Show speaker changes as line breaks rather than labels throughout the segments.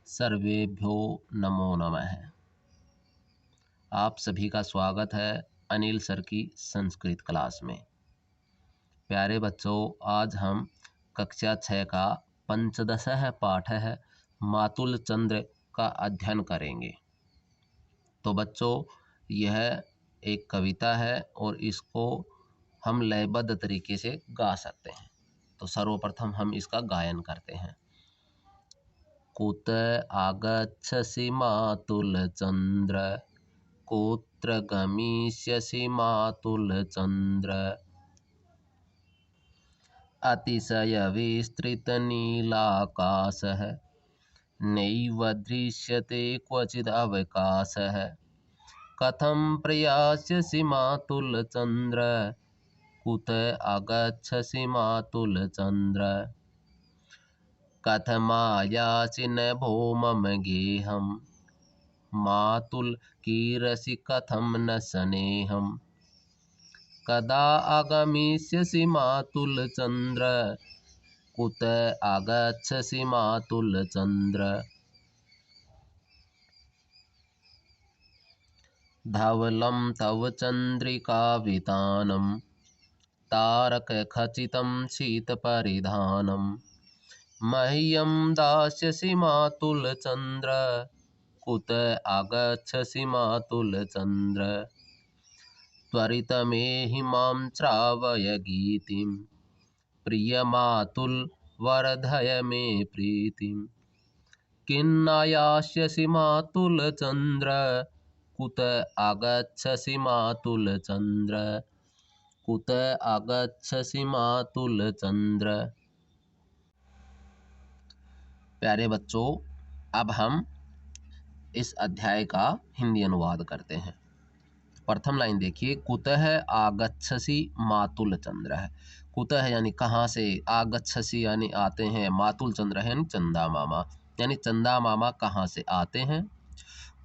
सर्वेभ्यो नमो नमः। आप सभी का स्वागत है अनिल सर की संस्कृत क्लास में। प्यारे बच्चों, आज हम कक्षा 6 का पंचदशः पाठ है मातुल चंद्र का अध्ययन करेंगे। तो बच्चों, यह एक कविता है और इसको हम लयबद्ध तरीके से गा सकते हैं। तो सर्वप्रथम हम इसका गायन करते हैं। कुत आगच्छसि मातुलचंद्र, कुत्र गमिष्यसि मातुलचंद्र, अतिशय विस्तृत नीलाकाशः, नैव दृश्यते क्वचिद् अवकाशः, कथं प्रयास्यसि मातुलचंद्र, कुत आगच्छसि मातुलचंद्र, कथमायासि नभो मम गेहं, मातुलकीरसि कथं न स्नेहं, कदा आगमिष्यसि मातुलचंद्र, कुत आगच्छसि मातुलचंद्र, धवलं तव चन्द्रिकावितानं, तारकखचितं शीतपरिधानं, मह्यं दास्यसि मातुलचंद्र, कुत आगच्छसि मातुलचंद्र, त्वरितमेहि मां श्रावय गीतिं, प्रियमातुल वर्धय मे प्रीतिं, किन्नायास्यसि मातुलचंद्र, कुत आगच्छसि मातुलचंद्र, कुत आगच्छसि मातुलचंद्र। प्यारे बच्चों, अब हम इस अध्याय का हिंदी अनुवाद करते हैं। प्रथम लाइन देखिए, कुतः आगच्छसि मातुलचंद्र। कुतः यानी कहाँ से, आगच्छसि यानी आते हैं, मातुलचंद्र है यानी चंदा मामा, यानी चंदा मामा कहाँ से आते हैं।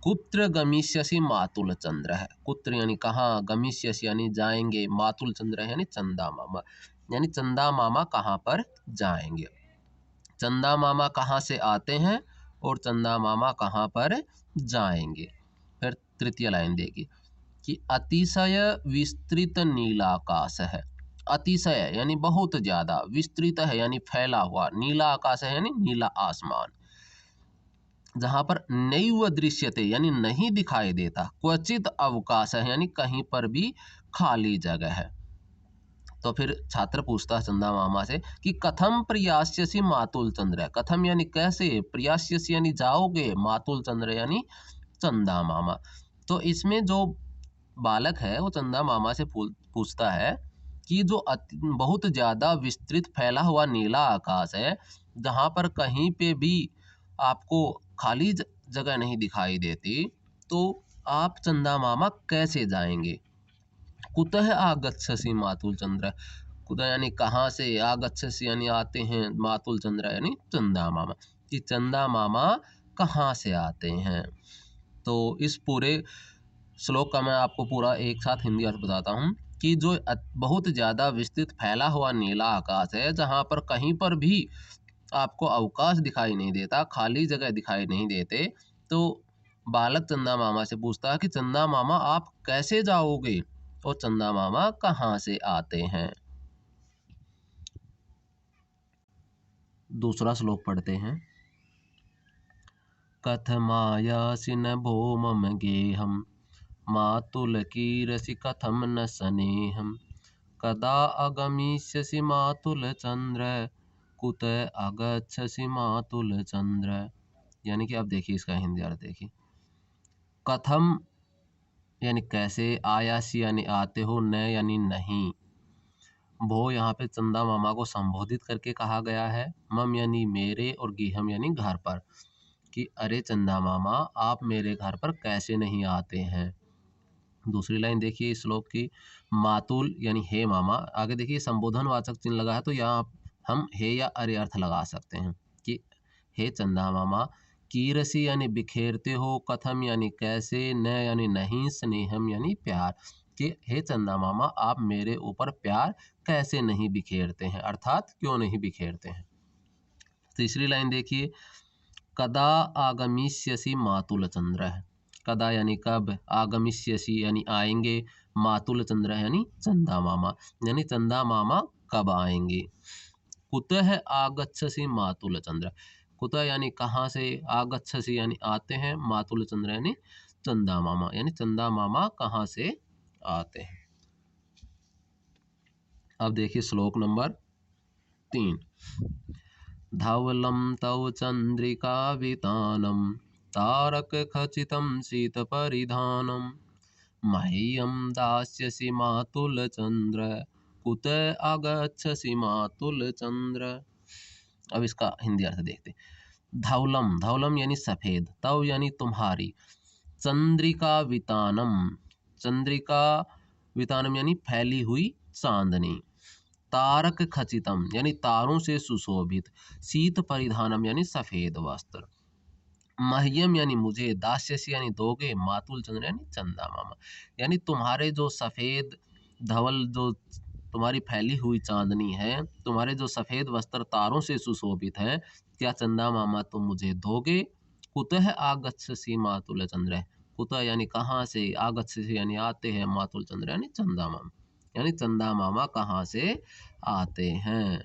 कुत्र गमिष्यसि मातुलचंद्र है, कुत्र यानी कहाँ, गमिष्यसि यानी जाएंगे, मातुलचंद्र है यानी चंदा मामा, यानी चंदा मामा कहाँ पर जाएंगे। चंदा मामा कहाँ से आते हैं और चंदा मामा कहाँ पर जाएंगे। फिर तृतीय लाइन देखिए कि अतिशय विस्तृत नीलाकाश है। अतिशय यानी बहुत ज्यादा, विस्तृत है यानी फैला हुआ, नीला आकाश है यानी नीला आसमान, जहां पर नैव दृश्यते यानी नहीं दिखाई देता, क्वचित अवकाश है यानी कहीं पर भी खाली जगह है। तो फिर छात्र पूछता है चंदा मामा से कि कथम प्रयास्यसि मातुलचंद्र, कथम यानी कैसे, प्रयास्यसि यानी जाओगे, मातुलचंद्र यानी चंदा मामा। तो इसमें जो बालक है वो चंदा मामा से पूछता है कि जो बहुत ज़्यादा विस्तृत फैला हुआ नीला आकाश है, जहाँ पर कहीं पे भी आपको खाली जगह नहीं दिखाई देती, तो आप चंदा मामा कैसे जाएंगे। कुतः आगच्छसि मातुलचंद्र, कुतः यानी कहाँ से, आगच्छसि यानी आते हैं, मातुलचंद्र यानी चंदा मामा, कि चंदा मामा कहाँ से आते हैं। तो इस पूरे श्लोक का मैं आपको पूरा एक साथ हिंदी अर्थ बताता हूँ कि जो बहुत ज़्यादा विस्तृत फैला हुआ नीला आकाश है, जहाँ पर कहीं पर भी आपको अवकाश दिखाई नहीं देता, खाली जगह दिखाई नहीं देते, तो बालक चंदा मामा से पूछता है कि चंदा मामा आप कैसे जाओगे और चंदा मामा कहाँ से आते हैं। दूसरा श्लोक पढ़ते हैं। कथमायासि नभो मम गेहं, मातुलकीरसि कथं न स्नेहं, कदा आगमिष्यसि मातुलचंद्र, कुत आगच्छसि मातुलचंद्र। यानी कि अब देखिए इसका हिंदी अर्थ देखिए। कथम यानी कैसे, आयासी यानी आते हो, न यानी नहीं, भो यहाँ पे चंदा मामा को संबोधित करके कहा गया है, मम यानी मेरे, और गेहम यानी घर पर, कि अरे चंदा मामा आप मेरे घर पर कैसे नहीं आते हैं। दूसरी लाइन देखिए इस श्लोक की, मातुल यानी हे मामा, आगे देखिए संबोधन वाचक चिन्ह लगा है, तो यहाँ हम हे या अरे अर्थ लगा सकते हैं कि हे चंदा मामा, कीरसी यानी बिखेरते हो, कथम यानी कैसे, न यानी नहीं, स्नेहम यानी प्यार, कि हे चंदा मामा आप मेरे ऊपर प्यार कैसे नहीं बिखेरते हैं, अर्थात क्यों नहीं बिखेरते हैं। तीसरी लाइन देखिए, कदा आगमिष्यसि मातुल चंद्र, कदा यानी कब, आगमिष्यसि यानी आएंगे, मातुल चंद्र यानी चंदा मामा, यानी चंदा मामा कब आएंगे। कुतः आगच्छसि मातुल चंद्र, कुतः यानी कहाँ से, आगच्छसि यानी आते हैं, मातुल चंद्र यानी चंदा मामा, यानी चंदा मामा कहाँ से आते हैं। अब देखिए श्लोक नंबर 3। धवलं तव चंद्रिकावितानं तारक खचितं शीत परिधानं मह्यं दास्यसि मातुल चंद्र कुत आगच्छसि मातुल चंद्र। अब इसका हिंदी अर्थ देखते। धवलम, धवलम यानी सफेद, तव यानी तुम्हारी, चंद्रिका वितानम, चंद्रिका वितानम यानी फैली हुई चांदनी, तारक खचितम यानी तारों से सुशोभित, शीत परिधानम यानी सफेद वस्त्र, मह्यम यानी मुझे, दास्यसि यानी दोगे, मातुल चंद्र यानी चंदा मामा, यानी तुम्हारे जो सफेद धवल, जो तुम्हारी फैली हुई चांदनी है, तुम्हारे जो सफेद वस्त्र तारों से सुशोभित है, क्या चंदा मामा तुम मुझे दोगे। कुतः आगच्छसि मातुल चंद्र, कुतः यानी कहाँ से, आगच्छसि यानी आते हैं, मातुल चंद्र यानी चंदा मामा, यानी चंदा मामा कहाँ से आते हैं।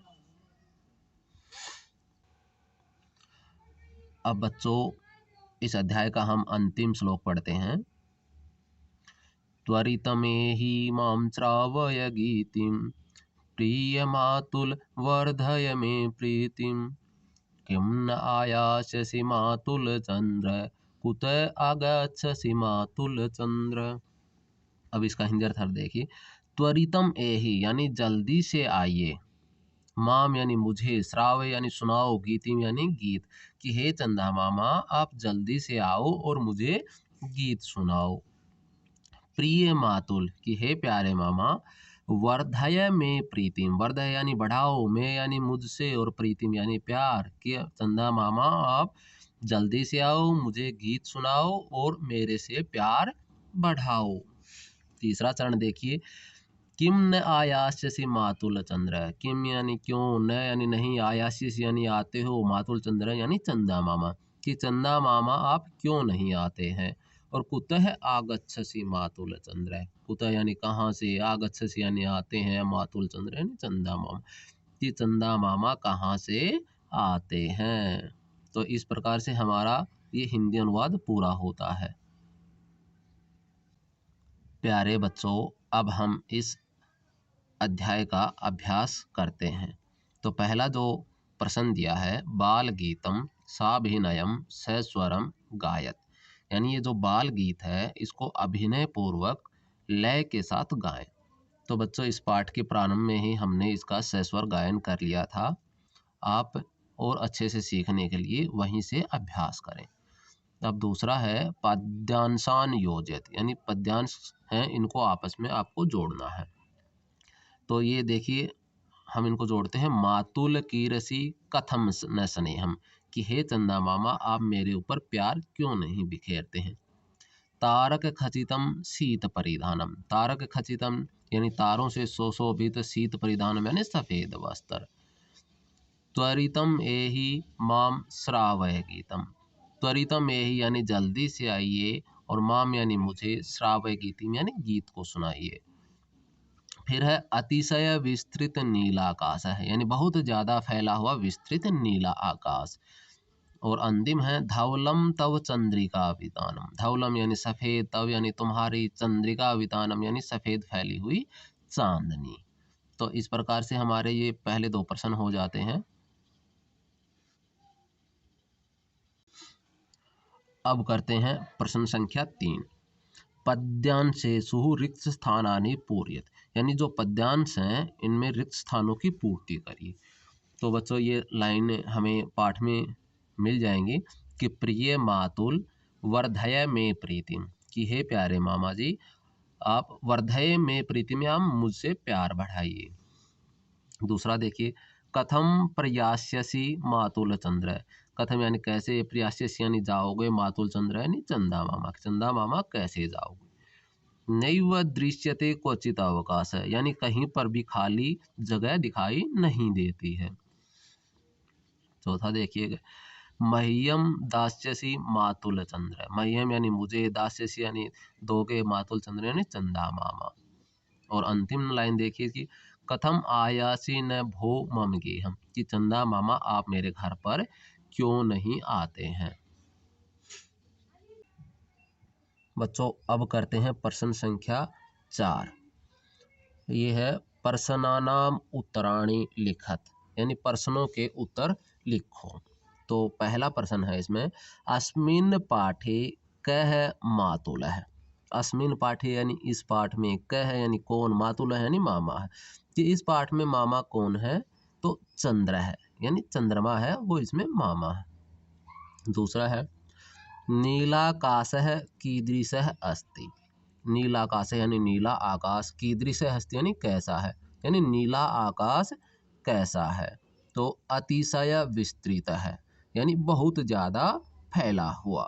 अब बच्चों इस अध्याय का हम अंतिम श्लोक पढ़ते हैं। त्वरितमेहि मां श्रावय गीतिं प्रिय मातुल वर्धय मे प्रीतिम किं न आयास्यसि मातुल चंद्र कुत आगच्छसि मातुल चंद्र। अब इसका हिंदी अर्थ देखिए। त्वरितम एहि यानी जल्दी से आइए, माम यानी मुझे, श्राव यानी सुनाओ, गीतिम यानी गीत, कि हे चंदा मामा आप जल्दी से आओ और मुझे गीत सुनाओ। प्रिय मातुल कि हे प्यारे मामा, वर्धय में प्रीतिम, वर्धय यानी बढ़ाओ, में यानी मुझसे, और प्रीतिम यानी प्यार, कि चंदा मामा आप जल्दी से आओ, मुझे गीत सुनाओ और मेरे से प्यार बढ़ाओ। तीसरा चरण देखिए। किम न आयास्यसि मातुल चंद्र, किम यानी क्यों, न यानी नहीं, आयास्यसि यानी आते हो, मातुल चंद्र यानी चंदा मामा, कि चंदा मामा आप क्यों नहीं आते हैं। और कुतः आगच्छसि मातुल चंद्र, कुतः यानी कहाँ से, आगच्छसि यानी आते हैं, मातुल चंद्र यानी चंदा मामा, कि चंदा मामा कहाँ से आते हैं। तो इस प्रकार से हमारा ये हिंदी अनुवाद पूरा होता है। प्यारे बच्चों, अब हम इस अध्याय का अभ्यास करते हैं। तो पहला जो प्रश्न दिया है, बाल गीतम साभिनयम सस्वरम गायत, यानी ये जो बाल गीत है इसको अभिनय पूर्वक लय के साथ गाएं। तो बच्चों इस पाठ के प्रारंभ में ही हमने इसका सस्वर गायन कर लिया था। आप और अच्छे से सीखने के लिए वहीं से अभ्यास करें। अब दूसरा है पद्यांशान योजित, यानी पद्यांश हैं इनको आपस में आपको जोड़ना है। तो ये देखिए हम इनको जोड़ते हैं। मातुल कीरसी कथम न स्नेहम, कि हे चंदा मामा आप मेरे ऊपर प्यार क्यों नहीं बिखेरते हैं। तारक खचितम शीत परिधानम, तारक खचितम यानी तारों से सुशोभित, शीत परिधानम यानी सफेद वस्त्र। त्वरितम एहि माम श्रावय गीतम, त्वरितम एहि यानी जल्दी से आइए, और माम यानी मुझे, श्रावय गीतम यानी गीत को सुनाइए। फिर है अतिशय विस्तृत नीला आकाश है, यानी बहुत ज्यादा फैला हुआ विस्तृत नीला आकाश। और अंतिम है धवलम तव चंद्रिका वितानम, धवलम यानी सफेद, तव यानी तुम्हारी, चंद्रिका वितानम यानी सफेद फैली हुई चांदनी। तो इस प्रकार से हमारे ये पहले दो प्रश्न हो जाते हैं। अब करते हैं प्रश्न संख्या 3। पद्यांशेषु रिक्त स्थानानि पूरयत, यानी जो पद्यांश हैं इनमें रिक्त स्थानों की पूर्ति करिए। तो बच्चों ये लाइन हमें पाठ में मिल जाएंगी कि प्रिय मातुल वर्धय में प्रीतिम, कि हे प्यारे मामा जी आप वर्धय में प्रीतिम, आप मुझसे प्यार बढ़ाइए। दूसरा देखिए, कथम प्रयास्यसि मातुल चंद्र, कथम यानी कैसे, प्रयास्यसि यानी जाओगे, मातुल चंद्र यानी चंदा मामा, चंदा मामा कैसे जाओगे। नैव दृश्यते क्वचित अवकाश है, यानी कहीं पर भी खाली जगह दिखाई नहीं देती है। चौथा देखिएगा, मह्यम दास्यसि मातुल चंद्र, मह्यम यानी मुझे, दास्यसि यानी दोगे, मातुल चंद्र यानी चंदा मामा। और अंतिम लाइन देखिए कि कथम आयासी न भो मम गेहम, कि चंदा मामा आप मेरे घर पर क्यों नहीं आते हैं। बच्चों अब करते हैं प्रश्न संख्या 4। ये है प्रश्नानाम उत्तराणि लिखत, यानी प्रश्नों के उत्तर लिखो। तो पहला प्रश्न है इसमें, अस्मिन् पाठे कः मातुलः। अस्मिन् पाठे यानी इस पाठ में, कः यानी कौन, मातुलः यानी मामा है। कि इस पाठ में मामा कौन है, तो चंद्र है, यानी चंद्रमा है वो इसमें मामा है। दूसरा है नीलाकाशः कीदृशः अस्ति। नीलाकाश यानी नीला आकाश, कीदृशः अस्ति यानी कैसा है, यानी नीला आकाश कैसा है। तो अतिशय विस्तृत है, यानी बहुत ज़्यादा फैला हुआ।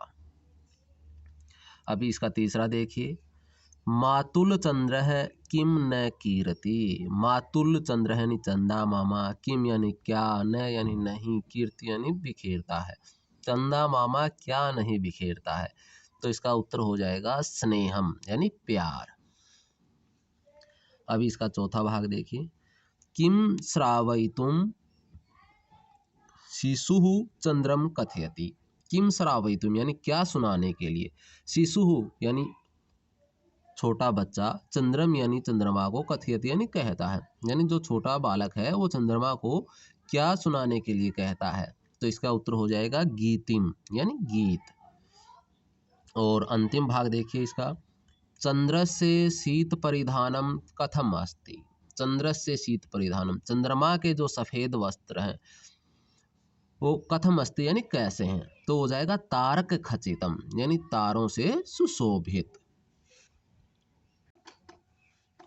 अभी इसका तीसरा देखिए, मातुल चंद्र है किम न कीर्ति। मातुल चंद्र यानी चंदा मामा, किम यानी क्या, न यानी नहीं, कीर्ति यानी बिखेरता है। चंदा मामा क्या नहीं बिखेरता है, तो इसका उत्तर हो जाएगा स्नेहम यानी प्यार। अभी इसका चौथा भाग देखिए, किम श्रावयितुम शिशुः चंद्रम कथयति। किम श्रावयितुम यानी क्या सुनाने के लिए, शिशुः यानी छोटा बच्चा, चंद्रम यानी चंद्रमा को, कथयति यानी कहता है, यानी जो छोटा बालक है वो चंद्रमा को क्या सुनाने के लिए कहता है। तो इसका उत्तर हो जाएगा गीतिम यानी गीत। और अंतिम भाग देखिए इसका, चंद्रस्य शीत परिधानम कथम अस्ति। चंद्रस्य शीत परिधानम, चंद्रमा के जो सफेद वस्त्र हैं वो कथम अस्ति यानी कैसे हैं, तो हो जाएगा तारक खचितम यानी तारों से सुशोभित।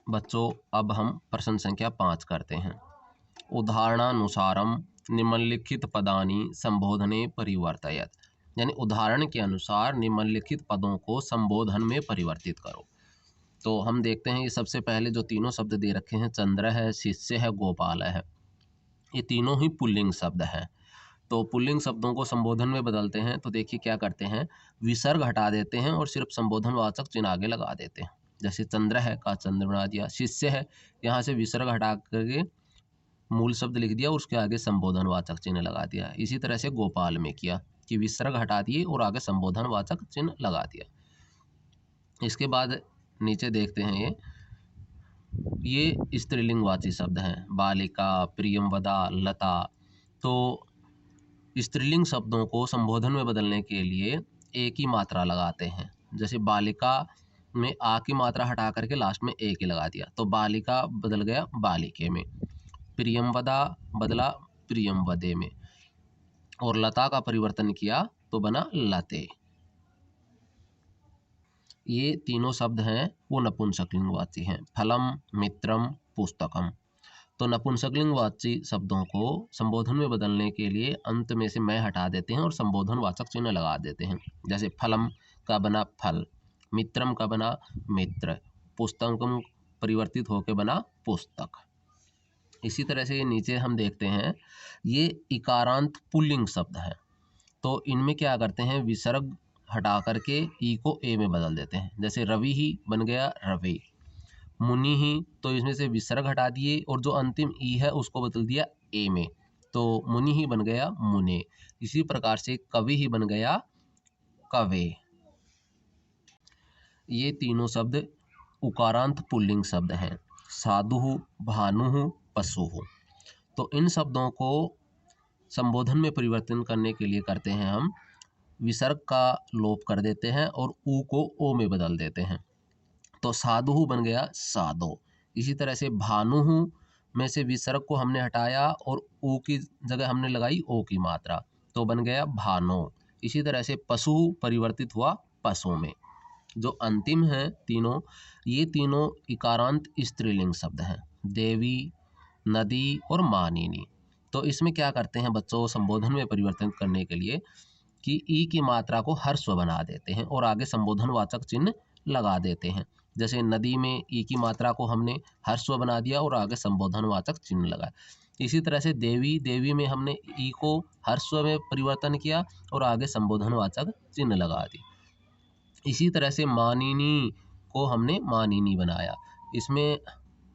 बच्चों अब हम प्रश्न संख्या 5 करते हैं। उदाहरणानुसारम निम्नलिखित पदानि संबोधने परिवर्तयत, यानी उदाहरण के अनुसार निम्नलिखित पदों को संबोधन में परिवर्तित करो। तो हम देखते हैं, ये सबसे पहले जो तीनों शब्द दे रखे हैं, चंद्र है, शिष्य है, गोपाल है, ये तीनों ही पुल्लिंग शब्द हैं। तो पुल्लिंग शब्दों को संबोधन में बदलते हैं। तो देखिए क्या करते हैं, विसर्ग हटा देते हैं और सिर्फ संबोधनवाचक चिन्ह आगे लगा देते हैं। जैसे चंद्र है का चंद्र बना दिया, शिष्य है यहाँ से विसर्ग हटा करके मूल शब्द लिख दिया और उसके आगे संबोधनवाचक चिन्ह लगा दिया। इसी तरह से गोपाल में किया कि विसर्ग हटा दिए और आगे संबोधनवाचक चिन्ह लगा दिया। इसके बाद नीचे देखते हैं, ये स्त्रीलिंगवाची शब्द हैं, बालिका, प्रियमवदा, लता। तो स्त्रीलिंग शब्दों को संबोधन में बदलने के लिए एक ही मात्रा लगाते हैं। जैसे बालिका में आ की मात्रा हटा करके लास्ट में एक ही लगा दिया, तो बालिका बदल गया बालिके में, प्रियमवदा बदला प्रियमवदे में, और लता का परिवर्तन किया तो बना लते। ये तीनों शब्द हैं वो नपुंसकलिंगवाची हैं, फलम, मित्रम, पुस्तकम। तो नपुंसकलिंगवाची शब्दों को संबोधन में बदलने के लिए अंत में से मैं हटा देते हैं और संबोधनवाचक चिन्ह लगा देते हैं। जैसे फलम का बना फल, मित्रम का बना मित्र, पुस्तकम परिवर्तित होकर बना पुस्तक। इसी तरह से ये नीचे हम देखते हैं, ये इकारांत पुल्लिंग शब्द हैं। तो इनमें क्या करते हैं, विसर्ग हटा करके ई को ए में बदल देते हैं। जैसे रवि ही बन गया रवि, मुनि ही, तो इसमें से विसर्ग हटा दिए और जो अंतिम ई है उसको बदल दिया ए में, तो मुनि ही बन गया मुने। इसी प्रकार से कवि ही बन गया कवे। ये तीनों शब्द उकारांत पुल्लिंग शब्द हैं, साधु, भानु, पशु। तो इन शब्दों को संबोधन में परिवर्तन करने के लिए करते हैं हम, विसर्ग का लोप कर देते हैं और ऊ को ओ में बदल देते हैं। तो साधु बन गया साधो। इसी तरह से भानु में से विसर्ग को हमने हटाया और ऊ की जगह हमने लगाई ओ की मात्रा, तो बन गया भानो। इसी तरह से पशु परिवर्तित हुआ पशु में। जो अंतिम हैं तीनों, ये तीनों इकारांत स्त्रीलिंग शब्द हैं, देवी, नदी और मानिनी। तो इसमें क्या करते हैं बच्चों, संबोधन में परिवर्तन करने के लिए कि ई की मात्रा को ह्रस्व बना देते हैं और आगे संबोधनवाचक चिन्ह लगा देते हैं। जैसे नदी में ई की मात्रा को हमने ह्रस्व बना दिया और आगे संबोधनवाचक चिन्ह लगाया। इसी तरह से देवी, देवी में हमने ई को ह्रस्व में परिवर्तन किया और आगे संबोधनवाचक चिन्ह लगा दी। इसी तरह से मानिनी को हमने मानिनी बनाया। इसमें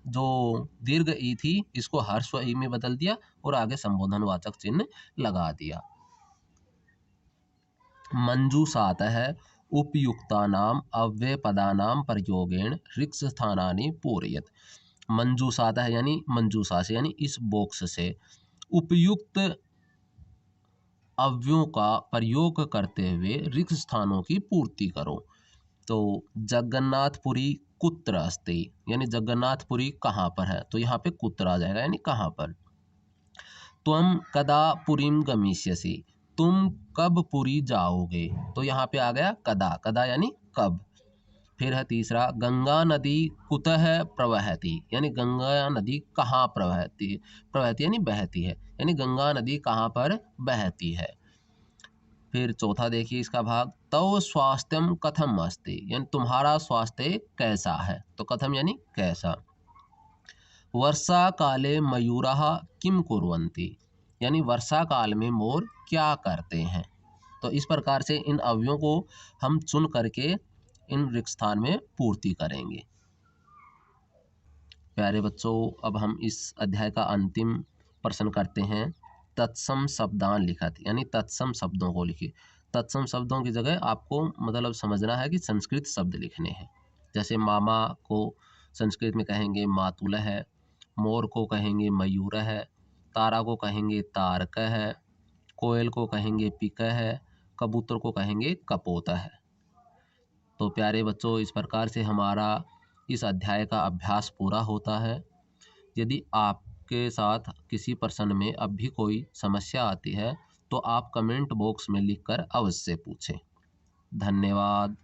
जो दीर्घ ई थी इसको ह्रस्व ई में बदल दिया और आगे संबोधनवाचक चिन्ह लगा दिया। मंजूषातः उपयुक्तानाम अव्ययपदानां प्रयोगेण रिक्तस्थानानि पूरयेत। मंजूषातः यानी मंजूषा से यानी इस बॉक्स से उपयुक्त अव्ययों का प्रयोग करते हुए रिक्त स्थानों की पूर्ति करो। तो जगन्नाथपुरी कुत्र अस्ति, यानी जगन्नाथपुरी कहाँ पर है, तो यहाँ पे कुत्र आ जाएगा यानी कहाँ पर। त्वं कदा पुरीं गमिष्यसि, तुम कब पुरी जाओगे, तो यहाँ पे आ गया कदा, कदा यानी कब। फिर है तीसरा, गंगा नदी कुतः प्रवहति, यानी गंगा नदी कहाँ प्रवहती, प्रवहती यानी बहती है, यानी गंगा नदी कहाँ पर बहती है। फिर चौथा देखिए इसका भाग, तव स्वास्थ्यम कथम अस्ति, यानी तुम्हारा स्वास्थ्य कैसा है, तो कथम यानी कैसा। वर्षा काले मयूराः किम कुर्वन्ति, यानी वर्षा काल में मोर क्या करते हैं। तो इस प्रकार से इन अवयवों को हम चुन करके इन रिक्त स्थान में पूर्ति करेंगे। प्यारे बच्चों, अब हम इस अध्याय का अंतिम प्रश्न करते हैं। तत्सम शब्दान लिखत, यानी तत्सम शब्दों को लिखिए। तत्सम शब्दों की जगह आपको मतलब समझना है कि संस्कृत शब्द लिखने हैं। जैसे मामा को संस्कृत में कहेंगे मातुल है, मोर को कहेंगे मयूर है, तारा को कहेंगे तारक है, कोयल को कहेंगे पिक है, कबूतर को कहेंगे कपोत है। तो प्यारे बच्चों, इस प्रकार से हमारा इस अध्याय का अभ्यास पूरा होता है। यदि आपके साथ किसी प्रश्न में अब भी कोई समस्या आती है तो आप कमेंट बॉक्स में लिखकर अवश्य पूछें। धन्यवाद।